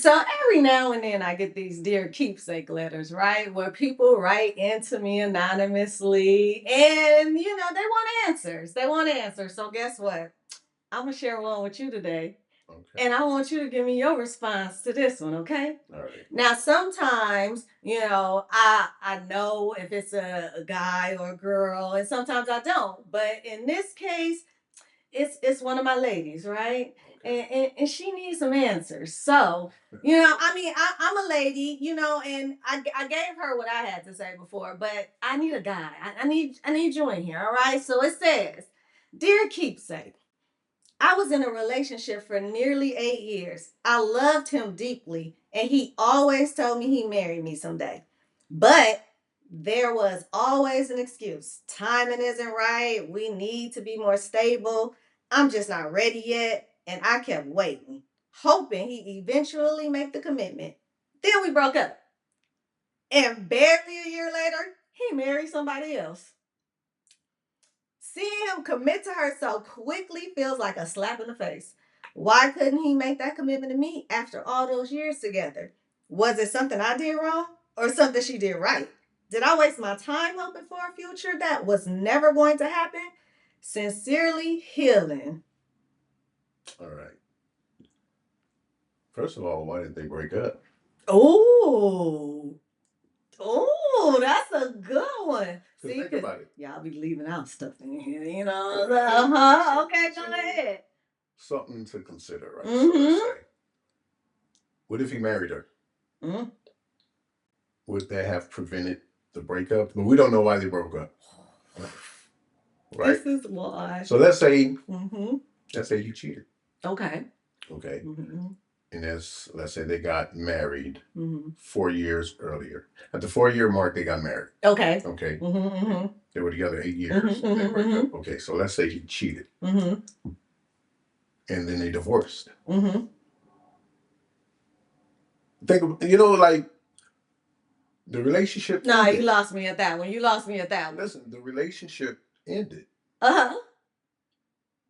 So every now and then I get these dear keepsake letters, right? Where people write into me anonymously and, they want answers. They want answers. So guess what? I'm going to share one with you today. Okay. And I want you to give me your response to this one, okay? All right. Now, sometimes, I know if it's a guy or a girl, and sometimes I don't. But in this case, it's one of my ladies, right? And she needs some answers. So, I'm a lady, and I gave her what I had to say before, but I need a guy. I need you in here, all right? So it says, "Dear keepsake, I was in a relationship for nearly 8 years. I loved him deeply, and he always told me he'd marry me someday. But there was always an excuse. Timing isn't right. We need to be more stable. I'm just not ready yet. And I kept waiting, hoping he'd eventually make the commitment. Then we broke up. And barely a year later, he married somebody else. Seeing him commit to her so quickly feels like a slap in the face. Why couldn't he make that commitment to me after all those years together? Was it something I did wrong or something she did right? Did I waste my time hoping for a future that was never going to happen? Sincerely, Healing." All right. First of all, why did they break up? Oh, that's a good one. See, think about it. Y'all be leaving out stuff in here, Okay, go ahead. Something to consider, right? So let's say, what if he married her? Mm-hmm. Would that have prevented the breakup? But we don't know why they broke up. Right? This is why. So let's say he cheated. Okay. Okay. Mm-hmm. And let's say they got married 4 years earlier. At the 4-year mark, they got married. Okay. Okay. Mm-hmm. They were together 8 years. They broke up. Okay, so let's say he cheated. Mm-hmm. And then they divorced. Mm-hmm. Like the relationship. No, you lost me at that one. Listen, the relationship ended. Uh-huh.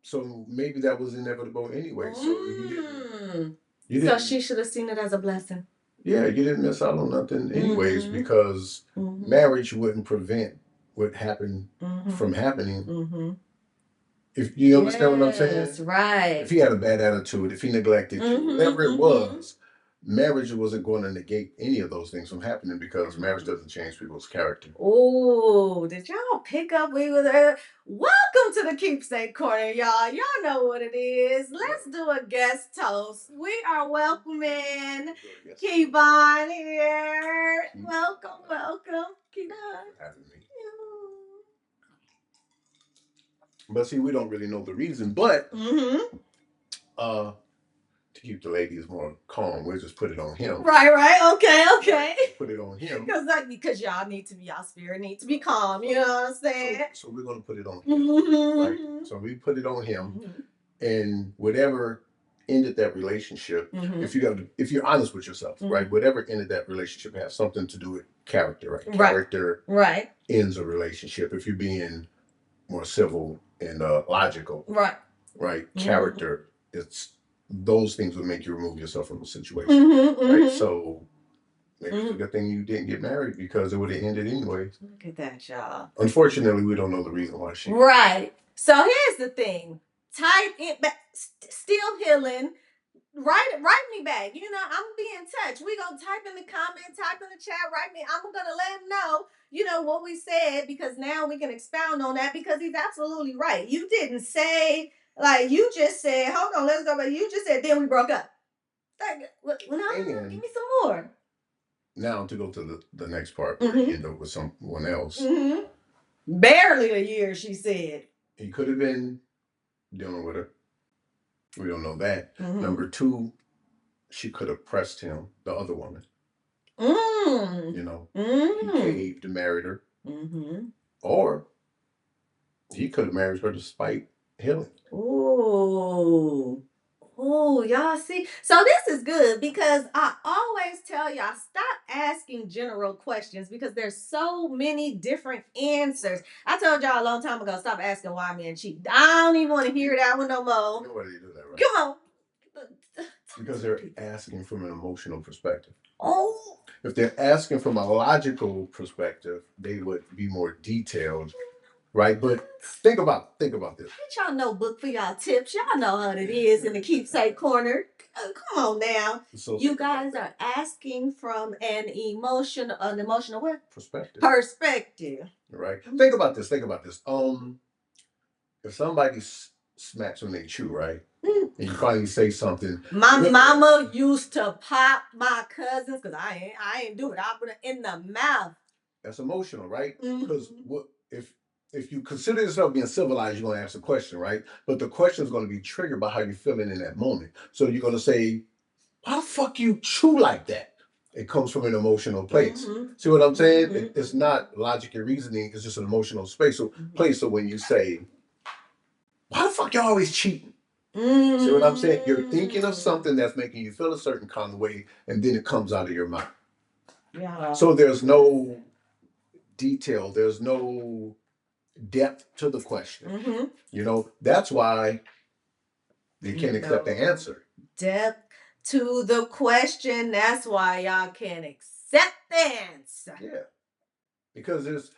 So maybe that was inevitable anyway. So you didn't. So she should have seen it as a blessing. Yeah, you didn't miss out on nothing anyways, because marriage wouldn't prevent what happened from happening. Mm-hmm. If you understand what I'm saying? That's right. If he had a bad attitude, if he neglected you, whatever it was, marriage wasn't going to negate any of those things from happening, because marriage doesn't change people's character. Oh, did y'all pick up we were there? Welcome to the Keepsake Corner, y'all. Y'all know what it is. Let's do a guest toast. We are welcoming Kevon here. Welcome. Kevon. Having me. But see, we don't really know the reason, but to keep the ladies more calm, we'll just put it on him. Right. Okay. Put it on him. Because y'all spirit need to be calm. You know what I'm saying? So we're going to put it on him. Right? So we put it on him. And whatever ended that relationship, if you're honest with yourself, right? Whatever ended that relationship has something to do with character, right? Character ends a relationship. If you're being more civil and logical. Right. Character, those things would make you remove yourself from the situation. Right. So maybe it's a good thing you didn't get married, because it would have ended anyway. Look at that, y'all. Unfortunately, we don't know the reason why she. Right. So here's the thing. Type in back, still healing. Write me back. I'm gonna be in touch. We gonna type in the comment, type in the chat, write me. I'm gonna let him know, what we said, because now we can expound on that, because he's absolutely right. You didn't say, like, you just said, hold on, let's go back. You just said, then we broke up. Give me some more. Now to go to the next part where he ended up with someone else. Barely a year, she said. He could have been dealing with her. We don't know that. Number 2, she could have pressed him, the other woman. He caved and married her. Or he could have married her despite Healing. Oh, y'all see? So this is good, because I always tell y'all, stop asking general questions, because there's so many different answers. I told y'all a long time ago, stop asking why men cheat. I don't even want to hear that one no more. Nobody do that, right? Come on. Because they're asking from an emotional perspective. Oh. If they're asking from a logical perspective, they would be more detailed, right? But think about this. Get y'all notebook for y'all tips. Y'all know how it is in the keepsake corner. Come on now. So you guys are asking from an emotional what? Perspective. Right. Think about this. If somebody smacks when they chew, right? And you finally say something. My mama used to pop my cousins because I ain't do it. I put it in the mouth. That's emotional, right? Because what if you consider yourself being civilized, you're gonna ask a question, right? But the question is gonna be triggered by how you're feeling in that moment. So you're gonna say, "Why the fuck you chew like that?" It comes from an emotional place. See what I'm saying? It's not logic and reasoning. It's just an emotional space. So place. So when you say, "Why the fuck you always cheating?" See what I'm saying? You're thinking of something that's making you feel a certain kind of way, and then it comes out of your mouth. Yeah. So there's no detail. There's no depth to the question. You know, that's why they can't accept the answer. Depth to the question. That's why y'all can't accept the answer. Yeah. Because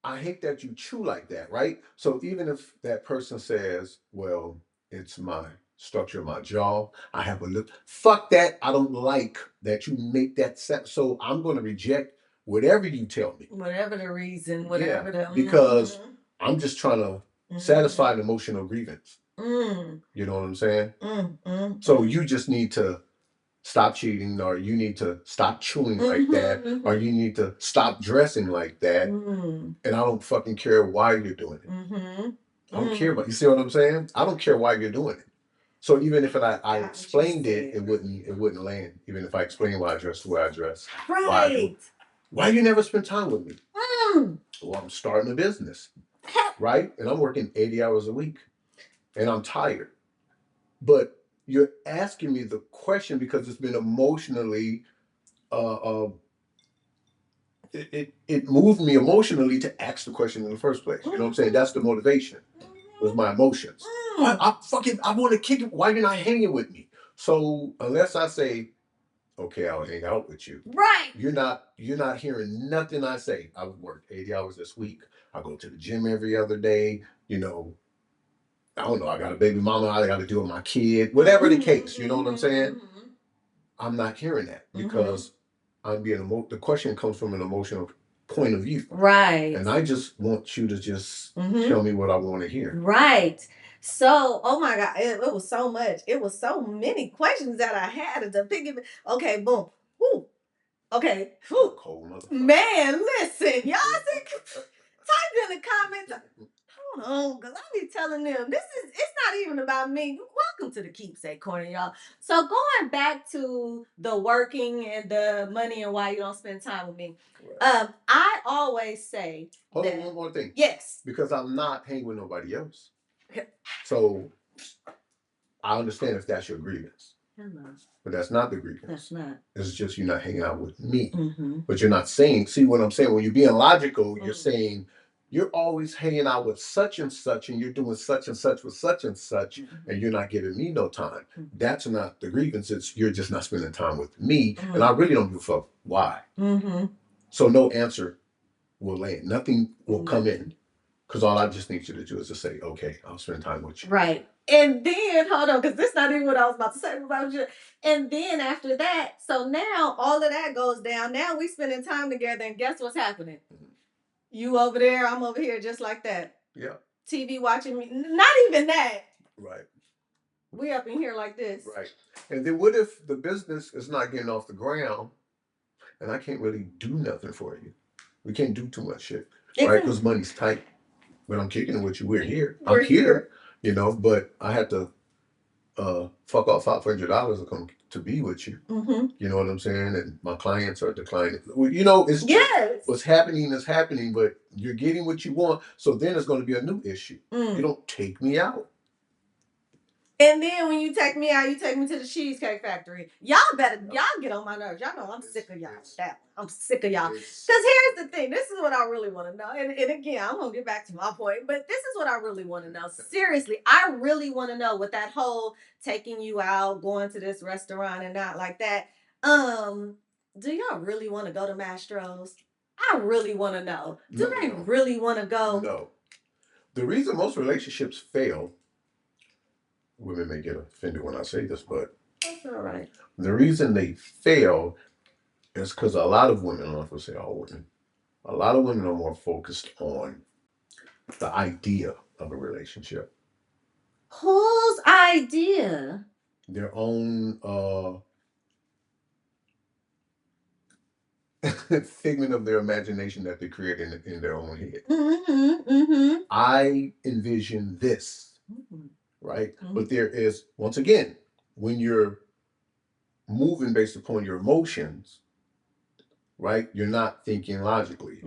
I hate that you chew like that, right? So even if that person says, well, it's my structure of my jaw, I have a look. Fuck that. I don't like that you make that set. So I'm going to reject whatever you tell me. Whatever the reason, whatever the. Because I'm just trying to satisfy an emotional grievance. You know what I'm saying? So you just need to stop cheating, or you need to stop chewing like that, or you need to stop dressing like that. And I don't fucking care why you're doing it. I don't care about. You see what I'm saying? I don't care why you're doing it. So even if I explained it, it wouldn't land. Even if I explained why I dress the way I dress. Right. Why you never spend time with me? Well, I'm starting a business, right? And I'm working 80 hours a week, and I'm tired. But you're asking me the question because it's been emotionally, it moved me emotionally to ask the question in the first place. You know what I'm saying? That's the motivation. Was my emotions. I want to kick it. Why you're not hanging with me? So unless I say, okay, I'll hang out with you. Right. You're not hearing nothing I say. I work 80 hours this week. I go to the gym every other day. You know, I don't know. I got a baby mama. I got to deal with my kid. Whatever the case, you know what I'm saying? I'm not hearing that because I'm being the question comes from an emotional point of view. Right. And I just want you to just tell me what I want to hear. Right. So, oh my God, it was so much. It was so many questions that I had to pick it. Okay, boom. Woo. Okay. Woo. Man, listen, y'all see, type in the comments. Hold on, because I be telling them it's not even about me. Welcome to the keepsake corner, y'all. So going back to the working and the money and why you don't spend time with me. Right. I always say hold on, one more thing. Yes. Because I'm not hanging with nobody else. So I understand if that's your grievance. But that's not the grievance. That's not. It's just you're not hanging out with me. But you're not saying, see what I'm saying? When you're being logical, you're saying, you're always hanging out with such and such, and you're doing such and such with such and such, and you're not giving me no time. That's not the grievance. It's you're just not spending time with me, and I really don't give a fuck why. So no answer will land. Nothing will come in, because all I just need you to do is to say, okay, I'll spend time with you. Right. And then, hold on, because this is not even what I was about to say about you. And then after that, so now all of that goes down. Now we spending time together, and guess what's happening? You over there, I'm over here, just like that. Yeah. TV watching me. Not even that. Right. We up in here like this. Right. And then what if the business is not getting off the ground, and I can't really do nothing for you? We can't do too much shit, right? Because money's tight. But I'm kicking it with you. We're here. I'm here. You know, but I had to fuck off $500 to come to be with you. You know what I'm saying? And my clients are declining. You know, it's just what's happening is happening, but you're getting what you want. So then it's going to be a new issue. You don't take me out. And then when you take me out, you take me to the Cheesecake Factory. Y'all get on my nerves. Y'all know I'm sick of y'all. I'm sick of y'all. Because here's the thing. This is what I really want to know. And again, I'm going to get back to my point. But this is what I really want to know. Seriously, I really want to know what that whole taking you out, going to this restaurant and not like that. Do y'all really want to go to Mastro's? I really want to know. Do they really want to go? No. The reason most relationships fail, women may get offended when I say this, but that's all right. The reason they fail is because a lot of women, I don't know if I say all women, a lot of women are more focused on the idea of a relationship. Whose idea? Their own figment of their imagination that they create in their own head. I envision this, right? But there is, once again, when you're moving based upon your emotions, right? You're not thinking logically.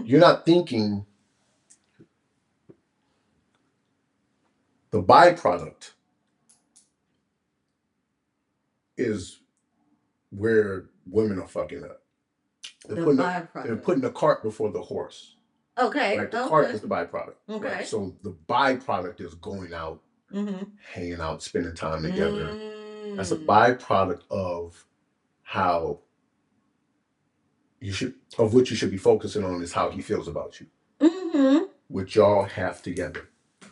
You're not thinking the byproduct is where women are fucking up. They're putting the cart before the horse. Okay. Right? The cart is the byproduct. Okay. Right? So the byproduct is going out, hanging out, spending time together. That's a byproduct of how what you should be focusing on is how he feels about you. Which y'all have together.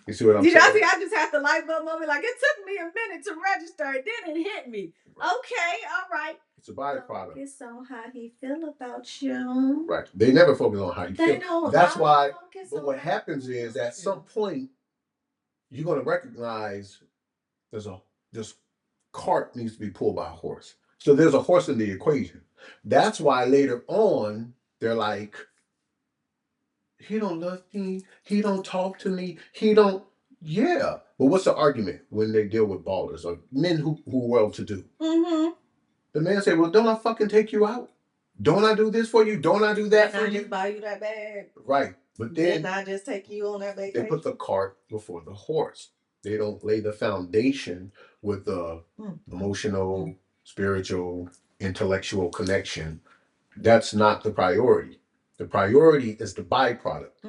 You see what I'm saying? I just had the light bulb moment. Like, it took me a minute to register, and then it hit me. Right. Okay, all right. It's a byproduct. Focus on how he feel about you. Right. They never focus on how you feel. That's why. But what happens is, at some point, you're going to recognize this cart needs to be pulled by a horse. So there's a horse in the equation. That's why later on they're like, he don't love me. He don't talk to me. He don't. Yeah. But what's the argument when they deal with ballers or men who well-to-do? The man say, well, don't I fucking take you out? Don't I do this for you? Don't I do that for you? Just buy you that bag. Right. But then I just take you on that vacation. They put the cart before the horse. They don't lay the foundation with the emotional, spiritual, intellectual connection. That's not the priority. The priority is the byproduct.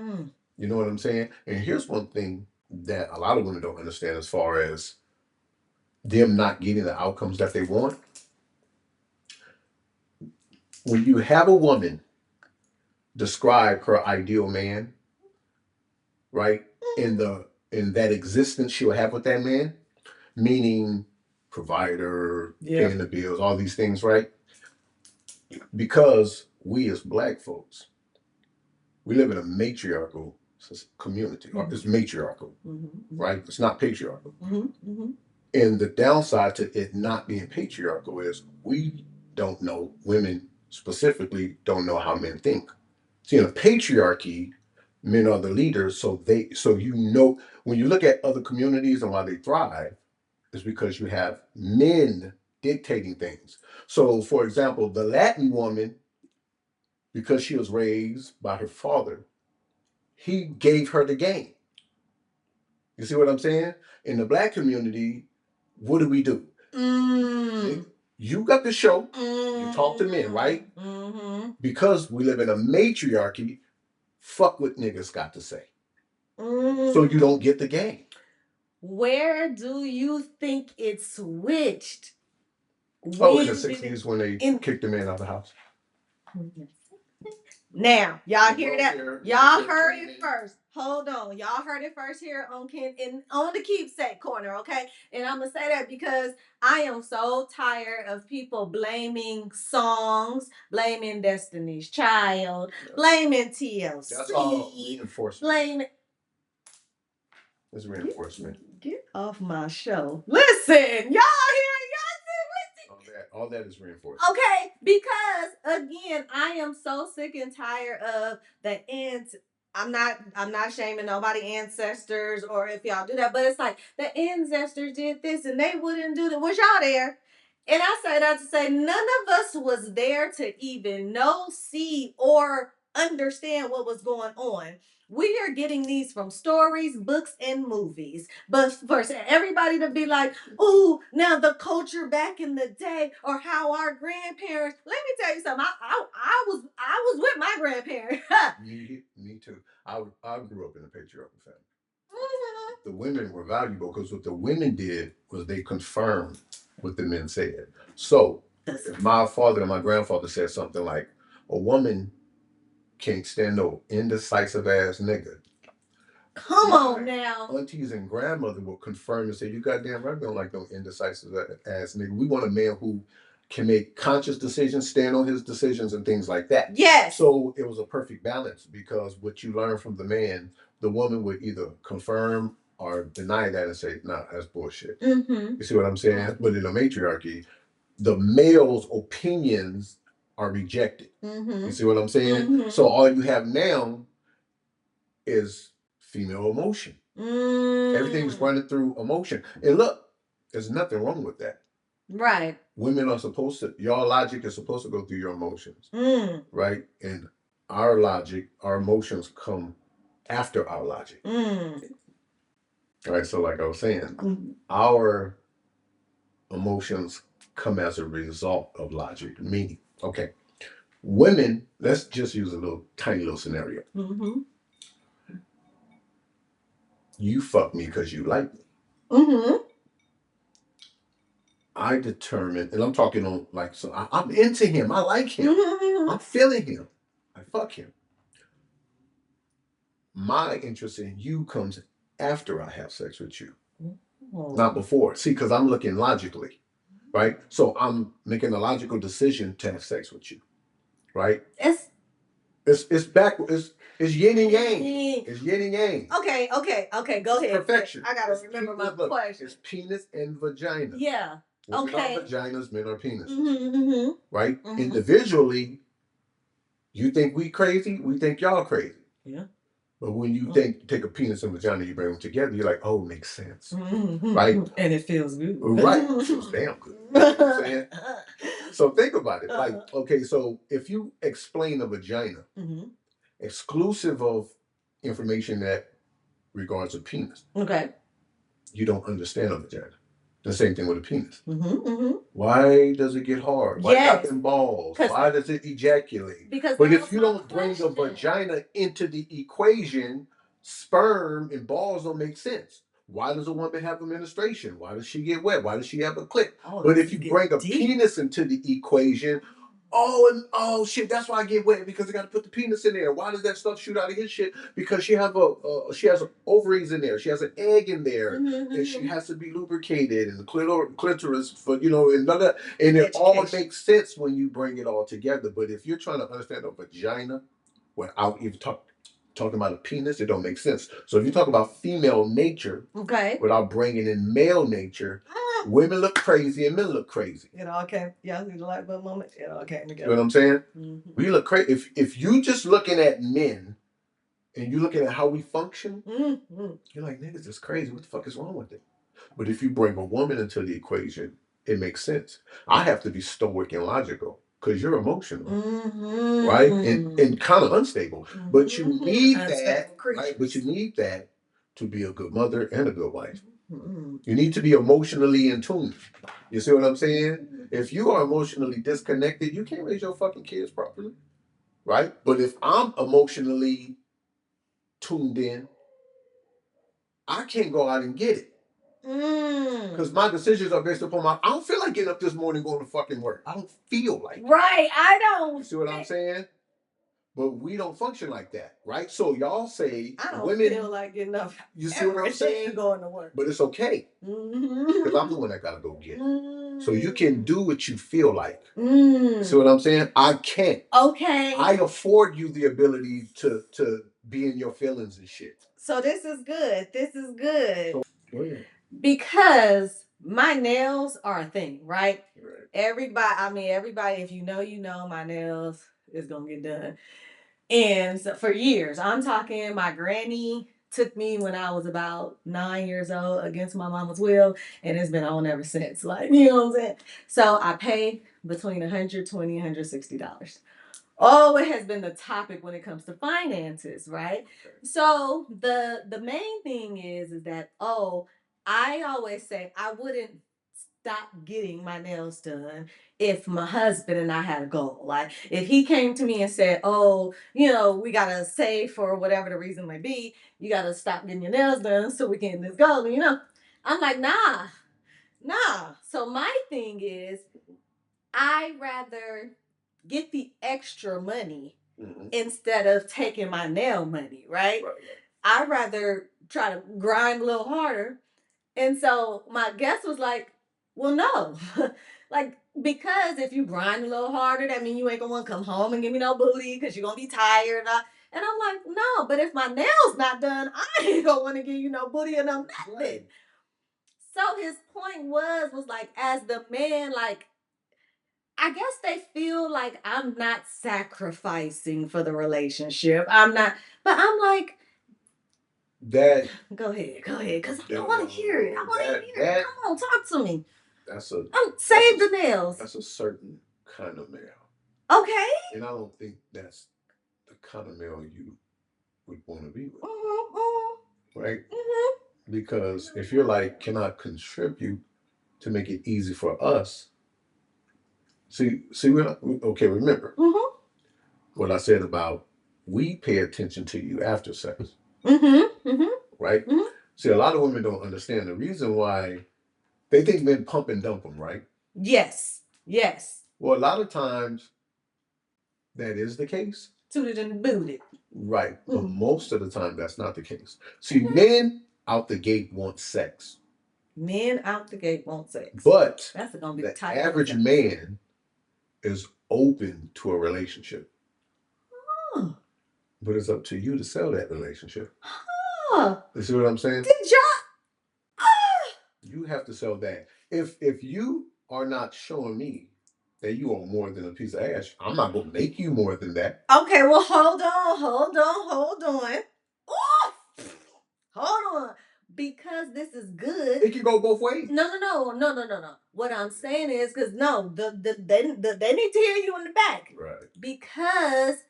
You know what I'm saying? And here's one thing that a lot of women don't understand as far as them not getting the outcomes that they want. When you have a woman describe her ideal man, right, in that existence she'll have with that man, meaning provider, paying the bills, all these things, right? Because we as Black folks, we live in a matriarchal community. Or it's matriarchal, right? It's not patriarchal. And the downside to it not being patriarchal is we don't know, women specifically don't know how men think. See, in a patriarchy, men are the leaders, so you know, when you look at other communities and why they thrive, is because you have men dictating things. So, for example, the Latin woman, because she was raised by her father, he gave her the game. You see what I'm saying? In the Black community, what do we do? You got the show. You talk to men, right? Because we live in a matriarchy, fuck what niggas got to say. So you don't get the game. Where do you think it switched? Oh, in the 60s when they kicked the man out of the house. Now, y'all hear that? Y'all heard it first. Hold on. Y'all heard it first here on on the Keepsake Corner, okay? And I'm going to say that because I am so tired of people blaming songs, blaming Destiny's Child, blaming TLC. That's all reinforcement. It's reinforcement. Get off my show. Listen, y'all hear all that is reinforcement. Okay, because again, I am so sick and tired of the ends. I'm not shaming nobody ancestors or if y'all do that, but it's like the ancestors did this and they wouldn't do that. Was y'all there? And I say that to say none of us was there to even know, see, or understand what was going on. We are getting these from stories, books, and movies. But for everybody to be like, "Ooh, now the culture back in the day, or how our grandparents." Let me tell you something. I was with my grandparents. me too. I grew up in a patriarchal family. The women were valuable because what the women did was they confirmed what the men said. So if my father and my grandfather said something like, "A woman can't stand no indecisive ass nigga." Come on now. Aunties and grandmother will confirm and say, "You goddamn right, we don't like no indecisive ass nigga. We want a man who can make conscious decisions, stand on his decisions, and things like that." Yes. So it was a perfect balance because what you learn from the man, the woman would either confirm or deny that and say, "Nah, that's bullshit." Mm-hmm. You see what I'm saying? Mm-hmm. But in a matriarchy, the male's opinions are rejected. Mm-hmm. You see what I'm saying? Mm-hmm. So all you have now is female emotion. Everything's running through emotion. And look, there's nothing wrong with that. Right. Women are supposed to, your logic is supposed to go through your emotions. Right? And our logic, our emotions come after our logic. All right. So, like I was saying, our emotions come as a result of logic. Meaning, okay, women, let's just use a little tiny little scenario. Mm-hmm. You fuck me because you like me. Mm-hmm. I determine, and I'm talking on like, so I'm into him. I like him. Mm-hmm. I'm feeling him. I fuck him. My interest in you comes after I have sex with you, not before. See, because I'm looking logically, right? So I'm making a logical decision to have sex with you, right? It's backwards. It's yin and yang. It's yin and yang. Okay. Go ahead. Perfection. I gotta remember my question. It's penis and vagina. Yeah. Women are vaginas, men are penises. Mm-hmm. Right? Mm-hmm. Individually, you think we crazy, we think y'all crazy. Yeah. But when you take a penis and vagina, you bring them together, you're like, oh, it makes sense. Mm-hmm. Right? And it feels good. Right. It feels damn good. You know what I'm saying? So think about it. Like, okay, so if you explain a vagina, exclusive of information that regards a penis, okay, you don't understand a vagina. The same thing with a penis. Why does it get hard? Why got them balls? Why does it ejaculate? But if you don't bring a vagina into the equation, sperm and balls don't make sense. Why does a woman have a menstruation? Why does she get wet? Why does she have a clit? But if you bring a penis into the equation, oh shit, that's why I get wet, because I got to put the penis in there. Why does that stuff shoot out of his shit? Because she has ovaries in there, she has an egg in there, and she has to be lubricated, and the clitoris for and that, and it all makes sense when you bring it all together. But if you're trying to understand a vagina without even talking about a penis, it don't make sense. So if you talk about female nature, okay, without bringing in male nature, women look crazy and men look crazy. It all came. Yeah, see the light bulb moment. It all came together. You know what I'm saying? Mm-hmm. We look crazy. If you just looking at men and you looking at how we function, you're like, niggas, this crazy. What the fuck is wrong with it? But if you bring a woman into the equation, it makes sense. I have to be stoic and logical because you're emotional, right? And kind of unstable. But you need that, right? But you need that to be a good mother and a good wife. You need to be emotionally in tune. You see what I'm saying? If you are emotionally disconnected, you can't raise your fucking kids properly, right? But if I'm emotionally tuned in, I can't go out and get it. Because my decisions are based upon I don't feel like getting up this morning going to fucking work. I don't feel like it. Right, I don't. You see what I'm saying? But we don't function like that, right? So y'all say I don't feel like getting up. You see what I'm saying? Going to work. But it's okay. Because I'm the one that got to go get it. So you can do what you feel like. You see what I'm saying? I can't. Okay. I afford you the ability to be in your feelings and shit. So this is good. This is good. So, go ahead. Because my nails are a thing, right? Everybody, if you know, my nails is going to get done. And so for years, I'm talking, my granny took me when I was about 9 years old against my mama's will, and it's been on ever since. Like, you know what I'm saying? So I pay between $120 and $160. Oh, it has been the topic when it comes to finances, right? Okay. So the main thing is that I always say I wouldn't stop getting my nails done if my husband and I had a goal. Like if he came to me and said, "Oh, we gotta save for whatever the reason may be. You gotta stop getting your nails done so we can this goal." I'm like, nah, nah. So my thing is, I rather get the extra money instead of taking my nail money, right? I'd rather try to grind a little harder. And so my guest was like, well, no. Like, because if you grind a little harder, that means you ain't gonna want to come home and give me no booty because you're gonna be tired. And I'm like, no, but if my nail's not done, I ain't gonna want to give you no booty or no nothing. Right. So his point was like, as the man, like, I guess they feel like I'm not sacrificing for the relationship. I'm not, but I'm like, that. Go ahead, because I want to hear it. I want to hear it. Come on, talk to me. Save the nails. That's a certain kind of male. Okay. And I don't think that's the kind of male you would want to be with. Right? Because if you're like, can I contribute to make it easy for us? See, remember what I said about we pay attention to you after sex. Right? See, a lot of women don't understand the reason why they think men pump and dump them, right? Yes. Well, a lot of times that is the case. Tooted and booted. Right. But most of the time that's not the case. See, men out the gate want sex. Men out the gate want sex. But that's gonna be the average man is open to a relationship. But it's up to you to sell that relationship. You see what I'm saying? Did y'all? You have to sell that. If you are not showing me that you are more than a piece of ash, I'm not gonna make you more than that. Okay, well, hold on. Hold on. Because this is good. It can go both ways. No. What I'm saying is, because they need to hear you in the back. Right. Because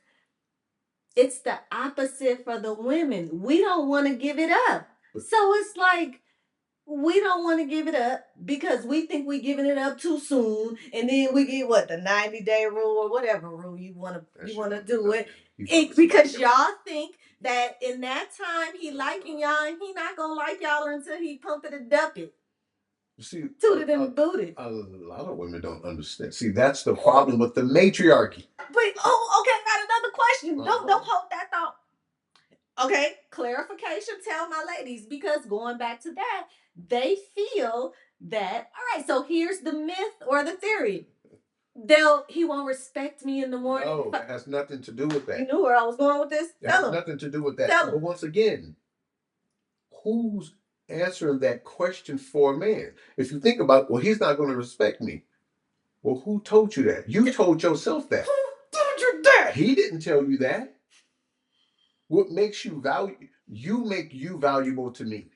it's the opposite for the women. We don't want to give it up. So it's like, we don't want to give it up because we think we're giving it up too soon, and then we get the 90-day rule or whatever rule you want to do it because y'all think that in that time he liking y'all and he not gonna like y'all until he pump it and dump it. See, tooted and booted. A lot of women don't understand. See, that's the problem with the matriarchy. But okay, I got another question. Don't hold that thought. Okay, clarification. Tell my ladies, because going back to that, they feel that, all right, so here's the myth or the theory. He won't respect me in the morning. No, it has nothing to do with that. You knew where I was going with this? It has nothing to do with that. But once again, who's answering that question for a man? If you think about, well, he's not going to respect me. Well, who told you that? You told yourself that. Who told you that? He didn't tell you that. What makes you valuable? You make you valuable to me.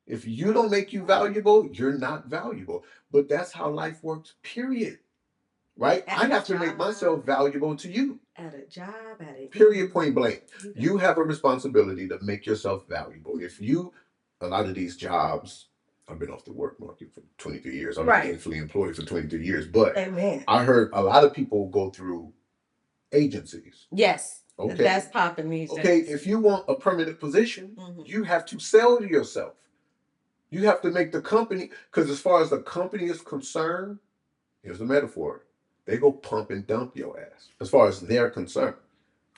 If you don't make you valuable, you're not valuable. But that's how life works, period. Right? I have to make myself valuable to you. At a job, period, point blank. You have a responsibility to make yourself valuable. A lot of these jobs, I've been off the work market for 23 years. I've been gainfully employed for 23 years. But I heard a lot of people go through agencies. Yes. Okay. That's popping these days. Okay, if you want a permanent position, you have to sell yourself. You have to make the company, because as far as the company is concerned, here's the metaphor. They go pump and dump your ass as far as they're concerned.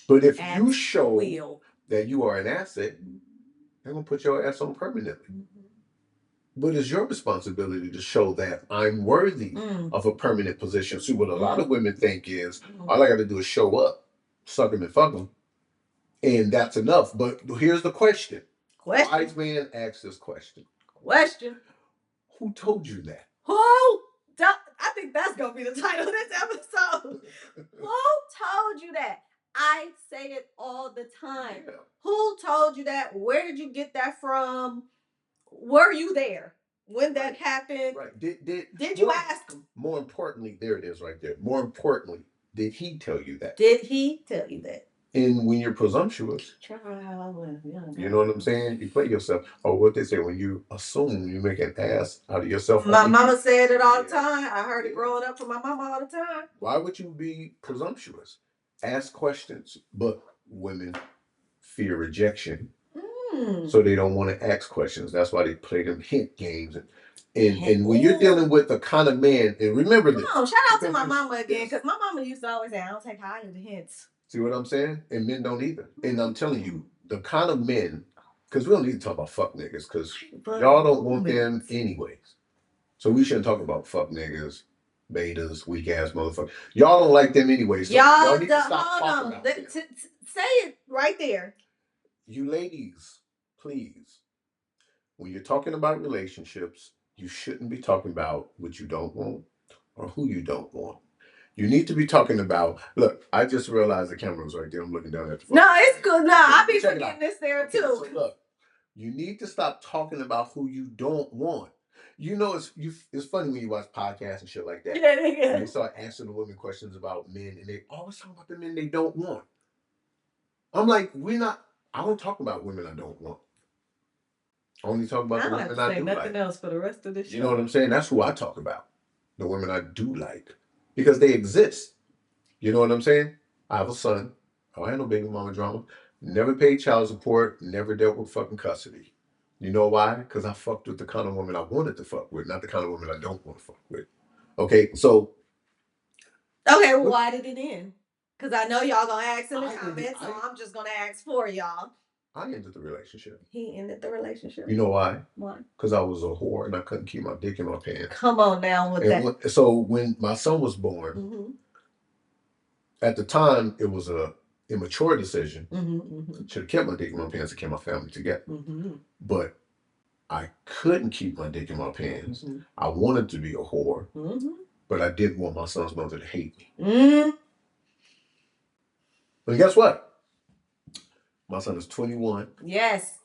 But if you show that you are an asset, they're going to put your ass on permanently. But it's your responsibility to show that I'm worthy of a permanent position. See, what a lot of women think is, all I got to do is show up, suck them and fuck them, and that's enough. But here's the question. Wise man asks this question. Who told you that? I think that's going to be the title of this episode. Who told you that? I say it all the time. Yeah. Who told you that? Where did you get that from? Were you there when that happened? Right. Did you ask them? More importantly, there it is right there. More importantly, Did he tell you that? Did he tell you that? And when you're presumptuous, you know what I'm saying? You play yourself. Or what they say, when you assume, you make an ass out of yourself. My mama said it all the time. I heard it growing up from my mama all the time. Why would you be presumptuous? Ask questions. But women fear rejection. So they don't want to ask questions. That's why they play them hint games. And when you're dealing with the kind of man, and remember this. Shout out to my mama again, because my mama used to always say, I don't take high of the hints. See what I'm saying? And men don't either. And I'm telling you, the kind of men, because we don't need to talk about fuck niggas, because y'all don't want them anyways. So we shouldn't talk about fuck niggas, betas, weak ass motherfuckers. Y'all don't like them anyways. So y'all need to stop talking about them. Say it right there. You ladies, please, when you're talking about relationships, you shouldn't be talking about what you don't want or who you don't want. You need to be talking about, look, I just realized the camera was right there. I'm looking down at the phone. No, it's good. No, I'll be forgetting this there too. So look, you need to stop talking about who you don't want. You know, it's funny when you watch podcasts and shit like that. Yeah. And they start asking the women questions about men, and they always talk about the men they don't want. I'm like, I don't talk about women I don't want. I only talk about the women I do like. Nothing else for the rest of this show. You know what I'm saying? That's who I talk about. The women I do like. Because they exist. You know what I'm saying? I have a son. I don't have no baby mama drama. Never paid child support. Never dealt with fucking custody. You know why? Because I fucked with the kind of woman I wanted to fuck with, not the kind of woman I don't want to fuck with. Okay, so. Okay, well, why did it end? Because I know y'all gonna ask in the comments, so I'm just gonna ask for y'all. I ended the relationship. He ended the relationship. You know why? Why? Because I was a whore and I couldn't keep my dick in my pants. Come on now with that. So when my son was born, at the time it was a immature decision. Should have kept my dick in my pants and kept my family together. But I couldn't keep my dick in my pants. I wanted to be a whore, but I didn't want my son's mother to hate me. But guess what? My son is 21. Yes.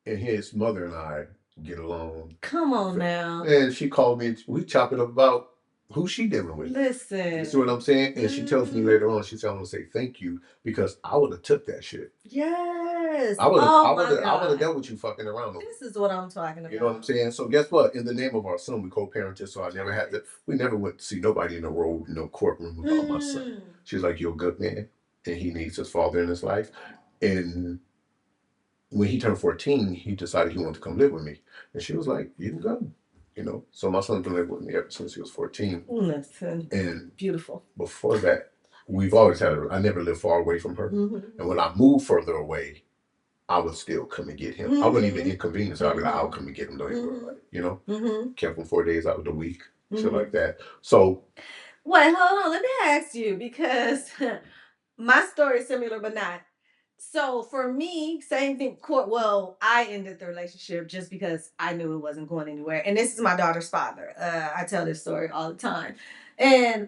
And his mother and I get along. Come on now. And she called me. We chop it up about who she dealing with. Listen. You see what I'm saying? And she tells me later on, she tells me to say thank you because I would have took that shit. Yes. I would have dealt with you fucking around. This is what I'm talking about. You know what I'm saying? So guess what? In the name of our son, we co-parented. So I never had to. We never went to see nobody in the road, no courtroom about my son. She's like, you're a good man, and he needs his father in his life. And when he turned 14, he decided he wanted to come live with me. And she was like, you can go. You know, so my son's been living with me ever since he was 14. Listen. And beautiful. Before that, we've always had I never lived far away from her. And when I moved further away, I would still come and get him. I wouldn't even inconvenience her. I'd be like, I'll come and get him. Don't even worry about it. You know? Kept him 4 days out of the week. Shit like that. So. Wait, hold on. Let me ask you, because my story is similar, but not. So for me, same thing. Well, I ended the relationship just because I knew it wasn't going anywhere. And this is my daughter's father. I tell this story all the time.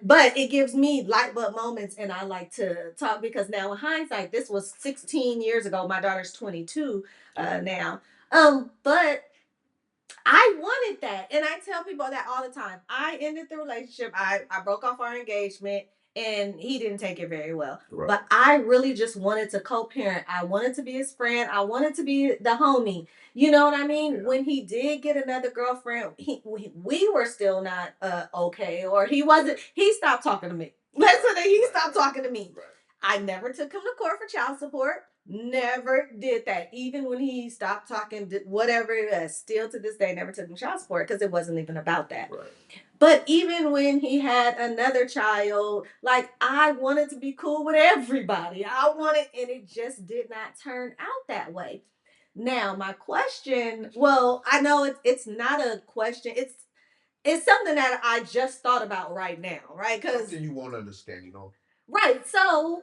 But it gives me light bulb moments, and I like to talk because now in hindsight, this was 16 years ago. My daughter's 22 now. But I wanted that. And I tell people that all the time. I ended the relationship. I broke off our engagement. And he didn't take it very well. Right. But I really just wanted to co-parent. I wanted to be his friend. I wanted to be the homie. You know what I mean? Yeah. When he did get another girlfriend, we were still not okay. Or he wasn't. He stopped talking to me. Listen, he stopped talking to me. Right. I never took him to court for child support. Never did that. Even when he stopped talking, whatever it is, still to this day, never took him child support because it wasn't even about that. Right. But even when he had another child, like I wanted to be cool with everybody. And it just did not turn out that way. Now, my question, well, I know it's not a question. It's something that I just thought about right now, right? Because something you won't understand, you know. Right. So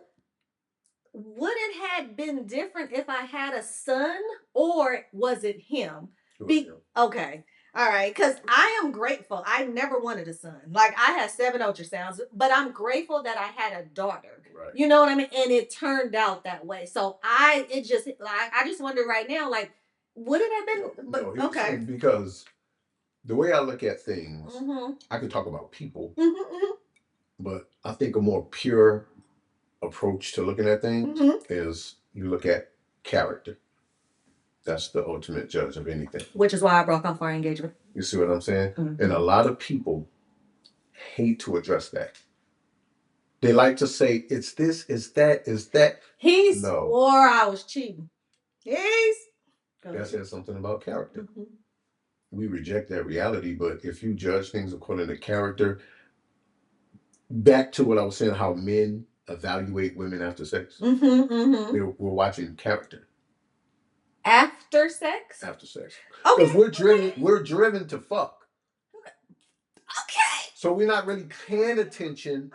would it have been different if I had a son, or was it him? Okay. All right. Because I am grateful. I never wanted a son. Like I had 7 ultrasounds, but I'm grateful that I had a daughter. Right. You know what I mean? And it turned out that way. So I just wonder right now, like, would it have been? No, okay. Because the way I look at things, I could talk about people, But I think a more pure approach to looking at things is you look at character. That's the ultimate judge of anything. Which is why I broke off our engagement. You see what I'm saying? And a lot of people hate to address that. They like to say, it's this, it's that, it's that. He swore I was cheating. That says something about character. We reject that reality, but if you judge things according to character, back to what I was saying, how men evaluate women after sex. We're watching character. After sex? After sex. Because we're driven to fuck. Okay. So we're not really paying attention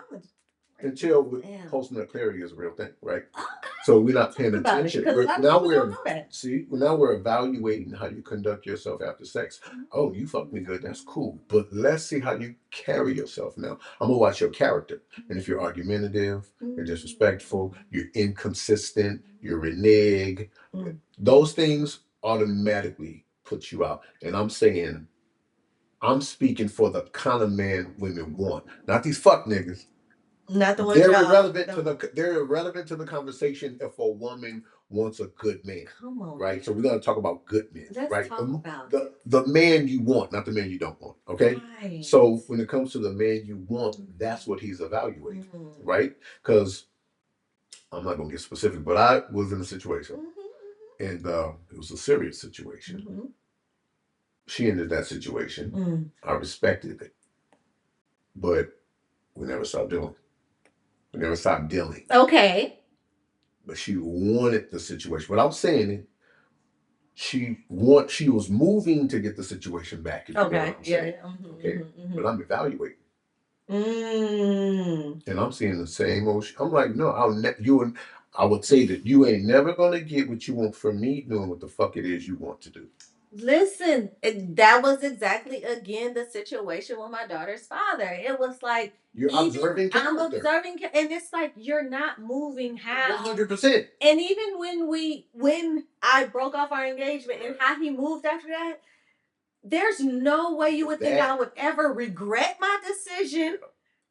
until post-nut clarity is a real thing, right? Okay. So we're not paying attention. Now we're evaluating how you conduct yourself after sex. Oh, you fucked me good. That's cool. But let's see how you carry yourself now. I'm going to watch your character. And if you're argumentative, you're disrespectful, you're inconsistent, you renege, those things automatically put you out. And I'm speaking for the kind of man women want. Not these fuck niggas. Not the ones they're irrelevant to the conversation if a woman wants a good man. Come on, right? So we're gonna talk about good men. Let's talk about the man you want, not the man you don't want. Okay. Right. So when it comes to the man you want, that's what he's evaluating, right? Because I'm not gonna get specific, but I was in a situation, and it was a serious situation. She ended that situation. I respected it, but we never stopped doing. We never stopped dealing. Okay. But she wanted the situation. But I'm saying it. She was moving to get the situation back. Okay. Yeah. Okay. But I'm evaluating. And I'm seeing the same old shit. I'm like, no, I would say that you ain't never gonna get what you want from me doing what the fuck it is you want to do. Listen, that was exactly again the situation with my daughter's father. It was like you're observing character. I'm observing, and it's like you're not moving how 100%. And even when I broke off our engagement and how he moved after that, there's no way you would think I would ever regret my decision,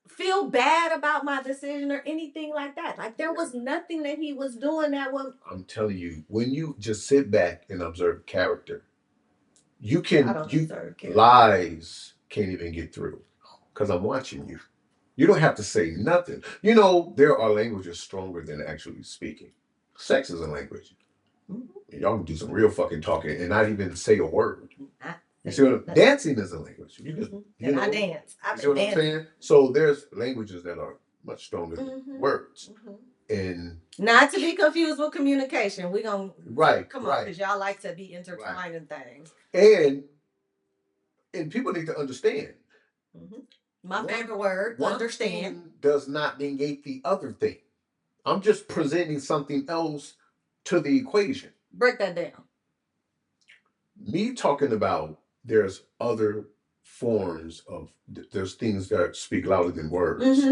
feel bad about my decision, or anything like that. Like there was nothing that he was doing that was. I'm telling you, when you just sit back and observe character. Lies can't even get through because I'm watching you. You don't have to say nothing. You know, there are languages stronger than actually speaking. Sex is a language. Y'all can do some real fucking talking and not even say a word. You see what dancing is a language. You just I dance. You see what I'm saying? So there's languages that are much stronger than words. And not to be confused with communication. We're gonna come on, because y'all like to be intertwining things. And people need to understand. My favorite word, understand. One does not negate the other thing. I'm just presenting something else to the equation. Break that down. Me talking about there's other forms of there's things that speak louder than words.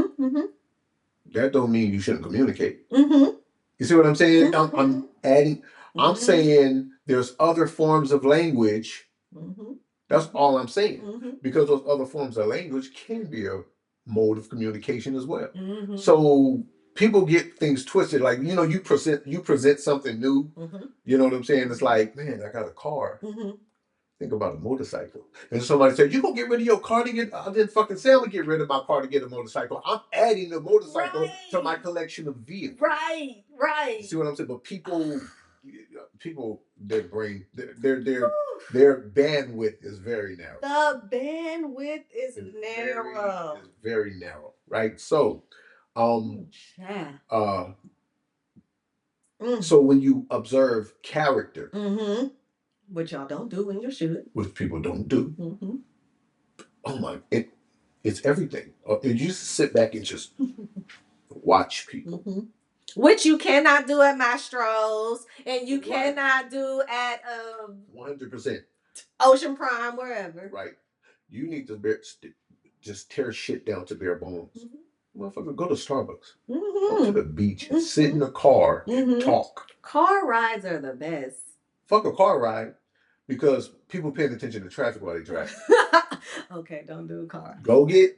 That don't mean you shouldn't communicate. You see what I'm saying? I'm adding. I'm saying there's other forms of language. That's all I'm saying. Because those other forms of language can be a mode of communication as well. So people get things twisted. Like, you know, you present something new. You know what I'm saying? It's like, man, I got a car. Think about a motorcycle. And somebody said, you gonna get rid of your car to get, I didn't fucking say I'm gonna get rid of my car to get a motorcycle. I'm adding a motorcycle to my collection of vehicles. Right. You see what I'm saying? But people, their brain, their bandwidth is very narrow. The bandwidth is narrow. It's very narrow, right? So, so when you observe character, which y'all don't do when you should. Which people don't do. Oh my! It's everything. And you sit back and just watch people. Which you cannot do at Mastro's, and you cannot do at 100% Ocean Prime, wherever. Right. You need to just tear shit down to bare bones. Motherfucker, go to Starbucks. Go to the beach. Sit in the car and talk. Car rides are the best. Fuck a car ride. because people paying attention to traffic while they drive. Okay, don't do a car. Go get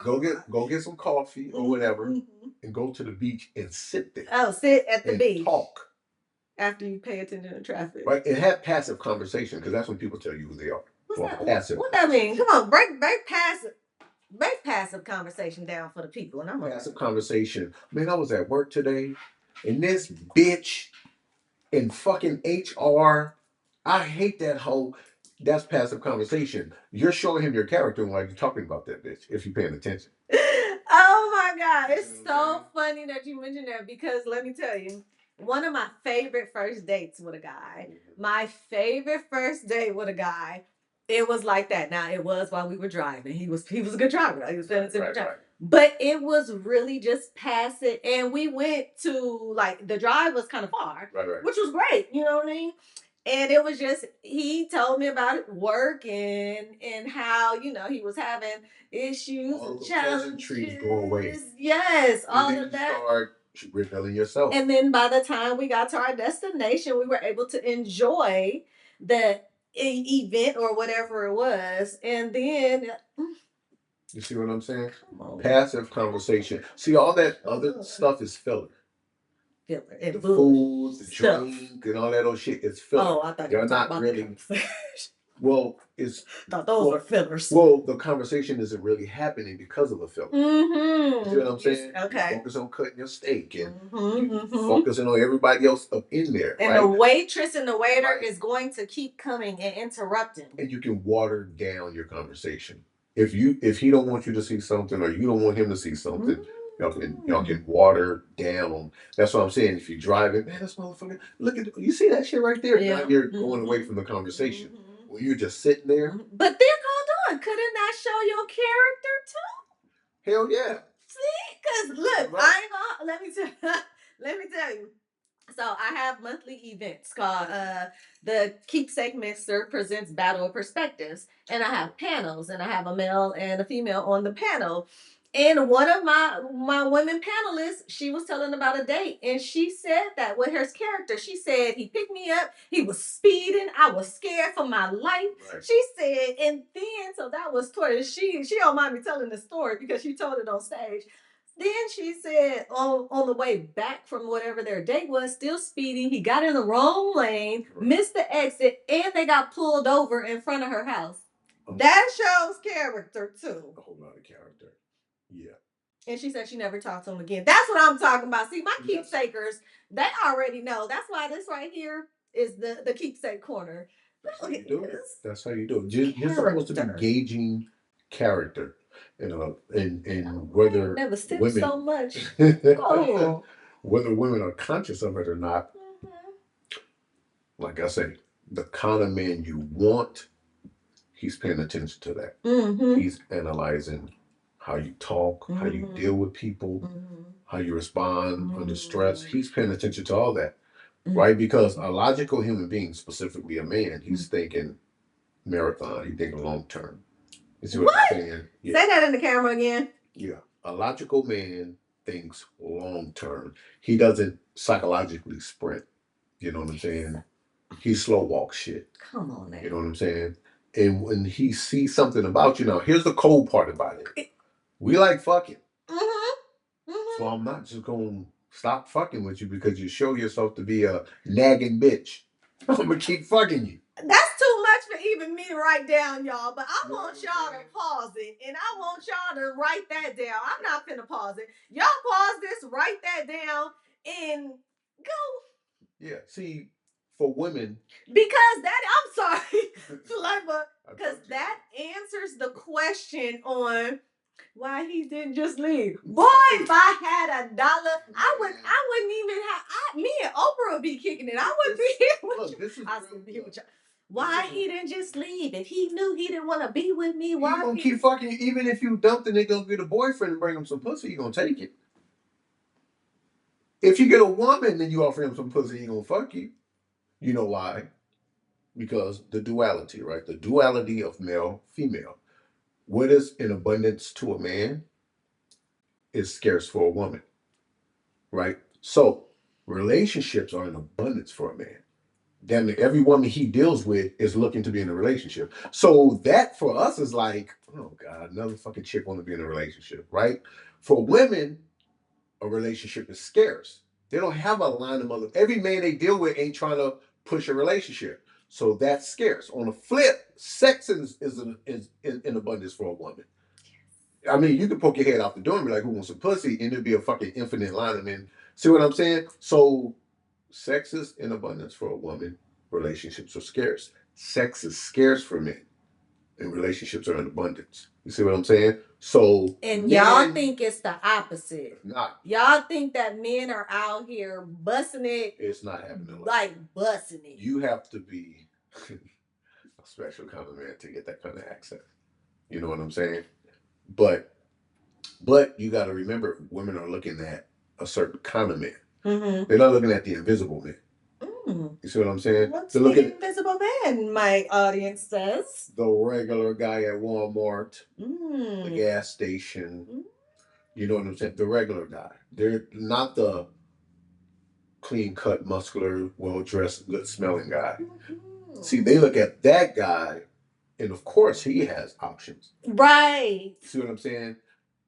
some coffee or whatever, and go to the beach and sit there. Oh, sit at the beach. Talk. After you pay attention to traffic. Right, and have passive conversation, because that's when people tell you who they are. What's that? Passive. What that mean? Come on, break passive conversation down for the people. And I'm passive conversation. Man, I was at work today, and this bitch in fucking HR, I hate that hoe. That's passive conversation. You're showing him your character while you're talking about that bitch, if you're paying attention. Oh my God. It's so funny that you mentioned that, because let me tell you, one of my favorite first dates with a guy, it was like that. Now, it was while we were driving. He was a good driver. He was feeling right. But it was really just passive. And we went to, like, the drive was kind of far, which was great. You know what I mean? And it was just, he told me about work and how, you know, he was having issues all and the challenges. Trees go away. Yes, all of that. Start revealing yourself. And then by the time we got to our destination, we were able to enjoy the event or whatever it was. And then, you see what I'm saying? Passive conversation. See, all that other stuff is filler. And the food, the drink, and all that old shit is filler. Oh, I thought you were not really. Well, it's. Thought those were fillers. Well, the conversation isn't really happening because of a filler. You see what I'm saying? Okay. You focus on cutting your steak and focusing on everybody else up in there. And the waitress and the waiter is going to keep coming and interrupting. And you can water down your conversation. If he don't want you to see something, or you don't want him to see something. Y'all can water down. That's what I'm saying. If you're driving, man, this motherfucker, look at, you see that shit right there? Yeah. Now you're going away from the conversation. When you're just sitting there. But then, hold on, couldn't that show your character too? Hell yeah. See, because look, I ain't gonna, let me tell you. So I have monthly events called the Keepsake Mixer presents Battle of Perspectives, and I have panels, and I have a male and a female on the panel. And one of my women panelists, she was telling about a date, and she said that with her character, she said he picked me up, he was speeding, I was scared for my life. Right. She said, and then so that was Tori. She don't mind me telling the story because she told it on stage. Then she said on the way back from whatever their date was, still speeding, he got in the wrong lane, missed the exit, and they got pulled over in front of her house. That shows character too. A whole lot of character. Yeah. And she said she never talked to him again. That's what I'm talking about. See, my keepsakers, they already know. That's why this right here is the keepsake corner. That's how you do it. That's how you do it. You're supposed to be gauging character. And whether never women so much. Whether women are conscious of it or not, like I say, the kind of man you want, he's paying attention to that. He's analyzing how you talk, how you deal with people, how you respond under stress. He's paying attention to all that, right? Because a logical human being, specifically a man, he's thinking marathon. He's thinking long term. You see what I'm saying? Yeah. Say that in the camera again. Yeah. A logical man thinks long term. He doesn't psychologically sprint. You know what I'm saying? He slow walk shit. Come on, man. You know what I'm saying? And when he sees something about you, now here's the cold part about it. We like fucking. So I'm not just going to stop fucking with you because you show yourself to be a nagging bitch. I'm going to keep fucking you. That's too much for even me to write down, y'all. But I want y'all to pause it. And I want y'all to write that down. I'm not finna pause it. Y'all pause this, write that down, and go. Yeah, see, for women. Because that, I'm sorry, Saliva, because that answers the question on why he didn't just leave. Boy, if I had $1, I wouldn't even have, me and Oprah would be kicking it. I wouldn't be here with you. I still be here with you. Why he didn't just leave? If he knew he didn't want to be with me, why he gonna keep fucking you? Even if you dump the nigga, get a boyfriend and bring him some pussy, he gonna take it. If you get a woman and you offer him some pussy, he gonna fuck you. You know why? Because the duality, right? The duality of male, female. What is in abundance to a man is scarce for a woman, right? So relationships are in abundance for a man. damn near every woman he deals with is looking to be in a relationship. So that for us is like, oh God, another fucking chick want to be in a relationship, right? For women, a relationship is scarce. They don't have a line of mother. Every man they deal with ain't trying to push a relationship. So that's scarce. On the flip, sex is in abundance for a woman. I mean, you can poke your head out the door and be like, who wants some pussy? And it'll be a fucking infinite line of men. See what I'm saying? So sex is in abundance for a woman. Relationships are scarce. Sex is scarce for men. And relationships are in abundance. You see what I'm saying? So and y'all think it's the opposite. Not. Y'all think that men are out here busting it. It's not happening. Like busting it. You have to be a special kind of man to get that kind of access. You know what I'm saying? But you got to remember, women are looking at a certain kind of man. Mm-hmm. They're not looking at the invisible man. You see what I'm saying? What's the invisible man, my audience says? The regular guy at Walmart, the gas station. You know what I'm saying? The regular guy. They're not the clean-cut, muscular, well-dressed, good-smelling guy. See, they look at that guy, and of course he has options. Right. See what I'm saying?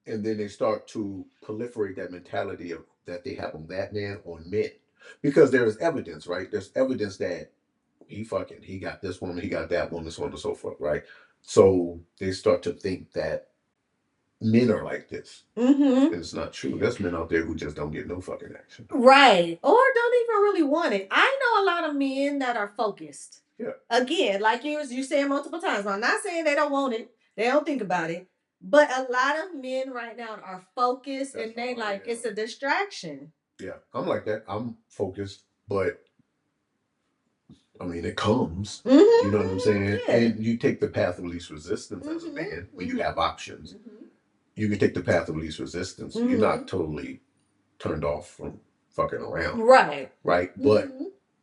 And then they start to proliferate that mentality of that they have on that man on men. Because there's evidence, right? There's evidence that he got this woman, he got that woman, so on and so forth, right? So they start to think that men are like this. And it's not true. There's men out there who just don't get no fucking action. Right. Or don't even really want it. I know a lot of men that are focused. Yeah. Again, like you said multiple times. I'm not saying they don't want it. They don't think about it. But a lot of men right now are focused. That's and they like, it's a distraction. Yeah. I'm like that. I'm focused, but I mean, it comes. You know what I'm saying? Yeah. And you take the path of least resistance as a man when you have options. You can take the path of least resistance. You're not totally turned off from fucking around. Right. Right? But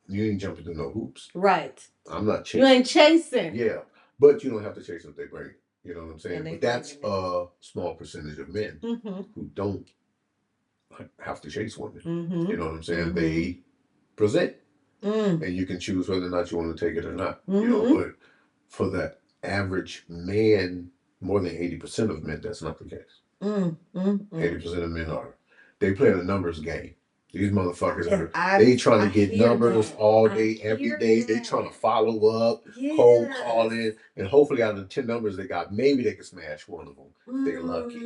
you ain't jumping through no hoops. Right. I'm not chasing. You ain't chasing. Yeah. But you don't have to chase what they bring. You know what I'm saying? But that's a small percentage of men who don't have to chase women. You know what I'm saying? They present. And you can choose whether or not you want to take it or not. You know, but for the average man, more than 80% of men, that's not the case. 80% of men are. They play a numbers game. These motherfuckers they trying to get numbers all day, every day. They trying to follow up, cold calling, and hopefully out of the 10 numbers they got, maybe they can smash one of them if they're lucky.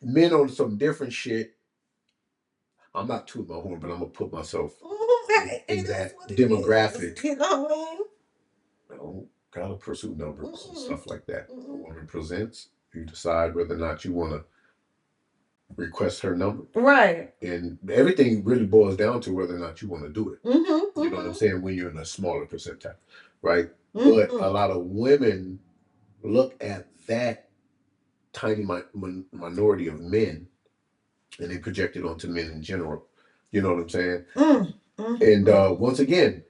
Men on some different shit. I'm not tooting my horn, but I'm gonna put myself in that demographic. You know what I mean? I don't gotta pursue numbers and stuff like that. A woman presents, you decide whether or not you want to request her number. Right. And everything really boils down to whether or not you want to do it. You know what I'm saying? When you're in a smaller percentile, right? But a lot of women look at that tiny minority of men and they project it onto men in general. You know what I'm saying? And once again,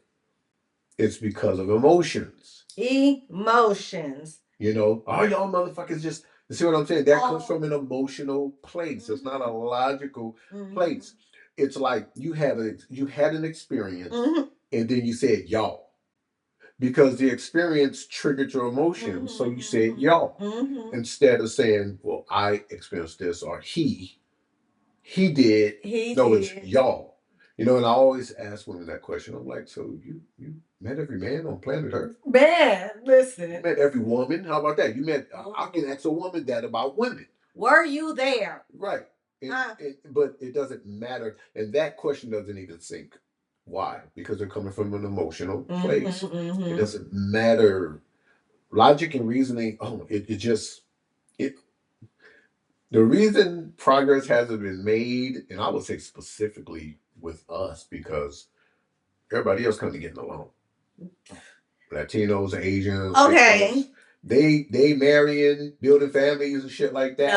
it's because of emotions. Emotions. You know, oh, y'all motherfuckers just, you see what I'm saying? That comes from an emotional place. It's not a logical place. It's like you had an experience and then you said y'all. Because the experience triggered your emotions. So you said y'all. Instead of saying, well, I experienced this or he did. It's y'all. You know, and I always ask women that question. I'm like, so you met every man on planet Earth? Man, listen. You met every woman? How about that? You met, I can ask a woman that about women. Were you there? Right. But it doesn't matter. And that question doesn't even sink. Why? Because they're coming from an emotional place. It doesn't matter. Logic and reasoning, the reason progress hasn't been made, and I would say specifically with us, because everybody else kind of getting along. Latinos, Asians, okay, they marrying, building families and shit like that.